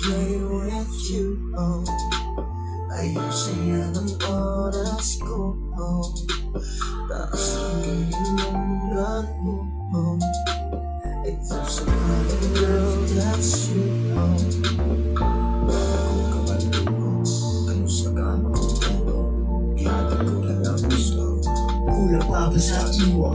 play with you, oh. Ayusin yan ang oras ko, oh. Taas hanggang ilonggan mo, oh. It's just another girl, that's you, oh. Kung kapatid ko, kayo sa kama ko, pero ihatid ko lang ang gusto. Kulang pa ba sa iyo?